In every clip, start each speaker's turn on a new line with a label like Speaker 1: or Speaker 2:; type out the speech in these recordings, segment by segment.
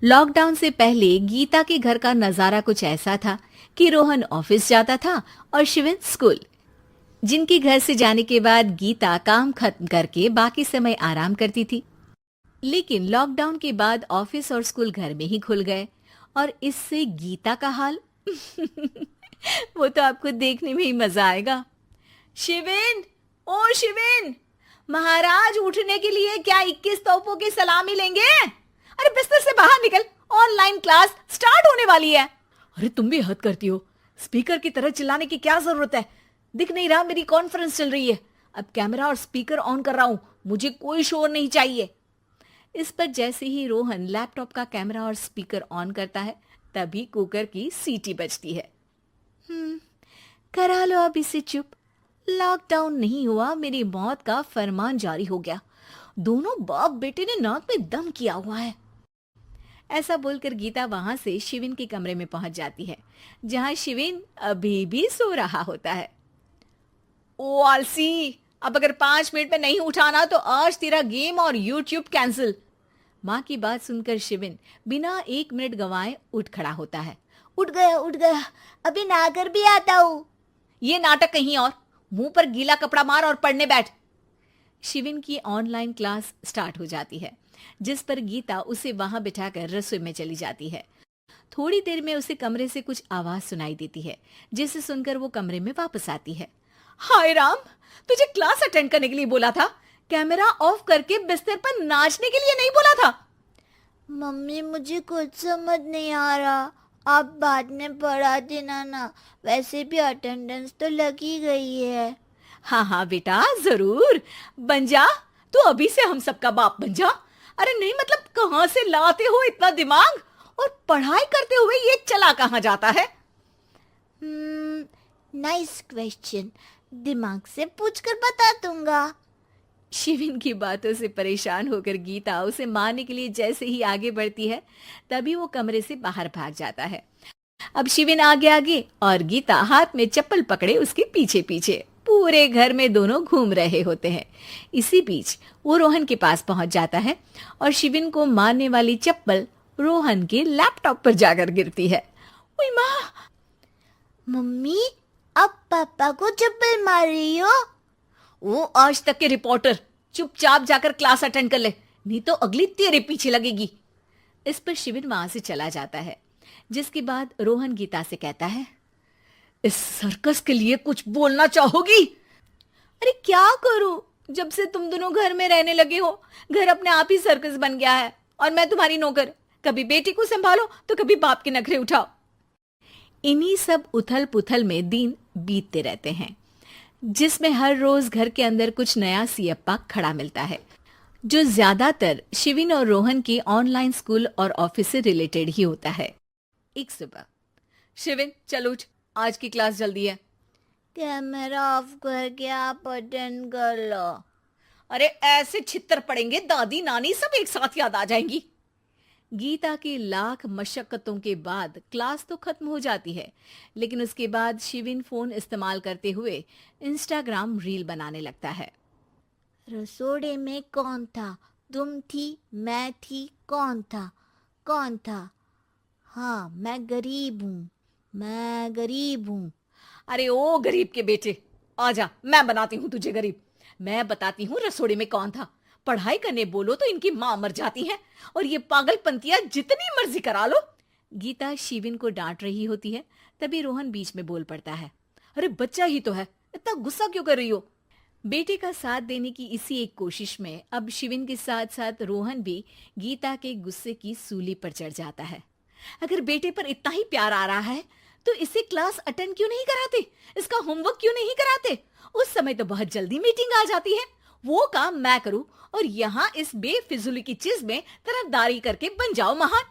Speaker 1: Lockdown से पहले गीता के घर का नजारा कुछ ऐसा था कि रोहन ऑफिस जाता था और शिविन स्कूल। जिनके घर से जाने के बाद गीता काम खत्म करके बाकी समय आराम करती थी। लेकिन लॉकडाउन के बाद ऑफिस और स्कूल घर में ही खुल गए और इससे गीता का हाल वो तो आपको देखने में ही मजा आएगा। शिविन, ओ शिविन, महाराज उठने के लिए क्या 21 तोपों की सलामी लेंगे? अरे बिस्तर से बाहर निकल, ऑनलाइन क्लास स्टार्ट होने वाली है। अरे तुम भी हद करती हो, स्पीकर की तरह चिल्लाने की क्या जरूरत है? दिख नहीं रहा मेरी कॉन्फ्रेंस चल रही है। अब कैमरा और स्पीकर ऑन कर रहा हूं, मुझे कोई शोर नहीं चाहिए। इस पर जैसे ही रोहन लैपटॉप का कैमरा और स्पीकर ऑन करता है तभी कुकर की सीटी बजती है। करा लो अब इसे चुप। लॉकडाउन नहीं हुआ, मेरी मौत का फरमान जारी हो गया। दोनों बाप बेटे ने नाक में दम किया हुआ है। ऐसा बोलकर गीता वहां से शिविन के कमरे में पहुंच जाती है, जहां शिविन अभी भी सो रहा होता है। ओ आलसी, अब अगर 5 मिनट में नहीं उठाना तो आज तेरा गेम और यूट्यूब कैंसिल। माँ की बात सुनकर शिविन बिना 1 मिनट गंवाए उठ खड़ा होता है। उठ गया, अभी नहाकर भी आता हूँ। ये नाटक कहीं और, मुंह पर गीला कपड़ा मार और पढ़ने बैठ। शिविन की ऑनलाइन क्लास स्टार्ट हो जाती है, जिस पर गीता उसे वहां बिठाकर रसोई में चली जाती है। थोड़ी देर में उसे कमरे से कुछ आवाज सुनाई देती है, जिसे सुनकर वो कमरे में वापस आती है। हाय राम, तुझे क्लास अटेंड करने के लिए बोला था, कैमरा ऑफ करके बिस्तर पर नाचने के लिए नहीं बोला था।
Speaker 2: मम्मी मुझे कुछ समझ नहीं आ रहा, आप बाद में पढ़ा देना ना, वैसे भी अटेंडेंस तो लगी गई है।
Speaker 1: हाँ हाँ बेटा, जरूर बन जा। तू अभी से हम सबका बाप बन जा। अरे नहीं मतलब कहाँ से लाते हो इतना दिमाग, और पढ़ाई करते हुए ये चला कहाँ जाता है?
Speaker 2: नाइस क्वेश्चन, दिमाग से पूछकर बता दूंगा।
Speaker 1: शिविन की बातों से परेशान होकर गीता उसे मारने के लिए जैसे ही आगे बढ़ती है तभी वो कमरे से बाहर भाग जाता है। अब शिविन आगे आगे और गीता हाथ में चप्पल पकड़े उसके पीछे पीछे पूरे घर में दोनों घूम रहे होते हैं। इसी बीच वो रोहन के पास पहुंच जाता है और शिविन को मारने वाली चप्पल रोहन के लैपटॉप पर जाकर गिरती है। ओए माँ!
Speaker 2: मम्मी, अब पापा को चप्पल मार रही हो?
Speaker 1: वो आज तक के रिपोर्टर, चुपचाप जाकर क्लास अटेंड कर ले, नहीं तो अगली तेरे पीछे लगेगी। इस पर शिविन वहां से चला जाता है, जिसके बाद रोहन गीता से कहता है, इस सर्कस के लिए कुछ बोलना चाहोगी? अरे क्या करूं, जब से तुम दोनों घर में रहने लगे हो, घर अपने आप ही सर्कस बन गया है और मैं तुम्हारी नौकर। कभी बेटी को संभालो तो कभी बाप के नखरे उठाओ। इन्हीं सब उथल पुथल में दिन बीतते रहते हैं, जिसमें हर रोज घर के अंदर कुछ नया सियप्पा खड़ा मिलता है, जो ज्यादातर शिविन और रोहन के ऑनलाइन स्कूल और ऑफिस से रिलेटेड ही होता है। एक सुबह, शिविन चल उठ, आज की क्लास जल्दी है।
Speaker 2: कैमरा ऑफ करके आप अटेंड कर लो।
Speaker 1: अरे ऐसे छित्तर पड़ेंगे, दादी नानी सब एक साथ याद आ जाएंगी। गीता की लाख मशक्कतों के बाद क्लास तो खत्म हो जाती है, लेकिन उसके बाद शिविन फोन इस्तेमाल करते हुए इंस्टाग्राम रील बनाने लगता है।
Speaker 2: रसोड़े में कौन था? तुम थी, मैं थी, कौन था? कौन था? हाँ, मैं गरीब हूँ।
Speaker 1: अरे ओ गरीब के बेटे, आजा, मैं बनाती हूँ तुझे गरीब। मैं बताती हूँ रसोड़े में कौन था। पढ़ाई करने बोलो तो इनकी माँ मर जाती है, और ये पागलपंतियां जितनी मर्जी करा लो। गीता शिविन को डांट रही होती है, तभी रोहन बीच में बोल पड़ता है। अरे बच्चा ही तो है, इतना गुस्सा क्यों कर रही हो? बेटे का साथ देने की इसी एक कोशिश में अब शिविन के साथ साथ रोहन भी गीता के गुस्से की सूली पर चढ़ जाता है। अगर बेटे पर इतना ही प्यार आ रहा है तो इसे क्लास अटेंड क्यों नहीं कराते, इसका होमवर्क क्यों नहीं कराते? उस समय तो बहुत जल्दी मीटिंग आ जाती है, वो काम मैं करूं और यहाँ इस बेफिजुली की चीज में तरफदारी करके बन जाओ महान।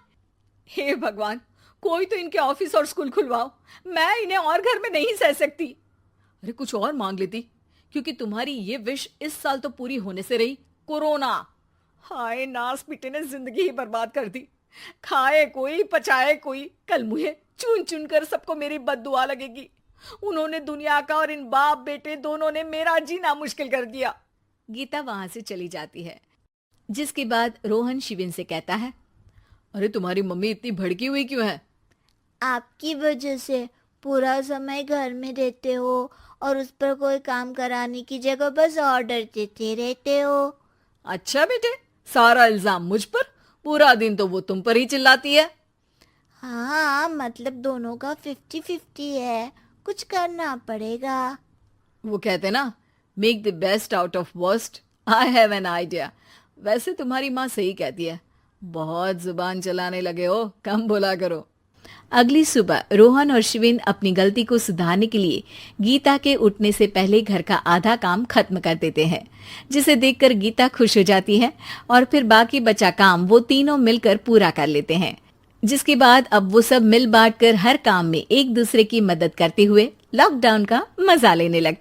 Speaker 1: हे भगवान, कोई तो इनके ऑफिस और स्कूल खुलवाओ, मैं इन्हें और घर में नहीं सह सकती। अरे कुछ और मांग लेती, क्योंकि तुम्हारी ये विश इस साल तो पूरी होने से रही, कोरोना। हाय नास बेटे ने जिंदगी ही बर्बाद कर दी। खाए कोई पचाए कोई, कल मुझे चुन चुन कर सबको मेरी बद्दुआ लगेगी। उन्होंने दुनिया का और इन बाप बेटे दोनों ने मेरा जीना मुश्किल कर दिया। गीता वहां से चली जाती है, जिसके बाद रोहन शिविन से कहता है, अरे तुम्हारी मम्मी इतनी भड़की हुई क्यों है?
Speaker 2: आपकी वजह से पूरा समय घर में रहते हो और उस पर कोई काम कराने की जगह बस ऑर्डर देते रहते हो।
Speaker 1: अच्छा बेटे, सारा इल्जाम मुझ पर? पूरा दिन तो वो तुम पर ही चिल्लाती है।
Speaker 2: हाँ, मतलब दोनों का 50-50 है, कुछ करना पड़ेगा।
Speaker 1: वो कहते ना, make the best out of worst. I have an idea. वैसे तुम्हारी माँ सही कहती है, बहुत जुबान चलाने लगे हो, कम बोला करो। अगली सुबह रोहन और शिवेन अपनी गलती को सुधारने के लिए गीता के उठने से पहले घर का आधा काम खत्म कर देते हैं, जिसे देखकर गीता खुश हो जाती है और फिर बाकी बचा काम वो तीनों मिलकर पूरा कर लेते हैं। जिसके बाद अब वो सब मिल बांट कर हर काम में एक दूसरे की मदद करते हुए लॉकडाउन का मजा लेने लगते हैं।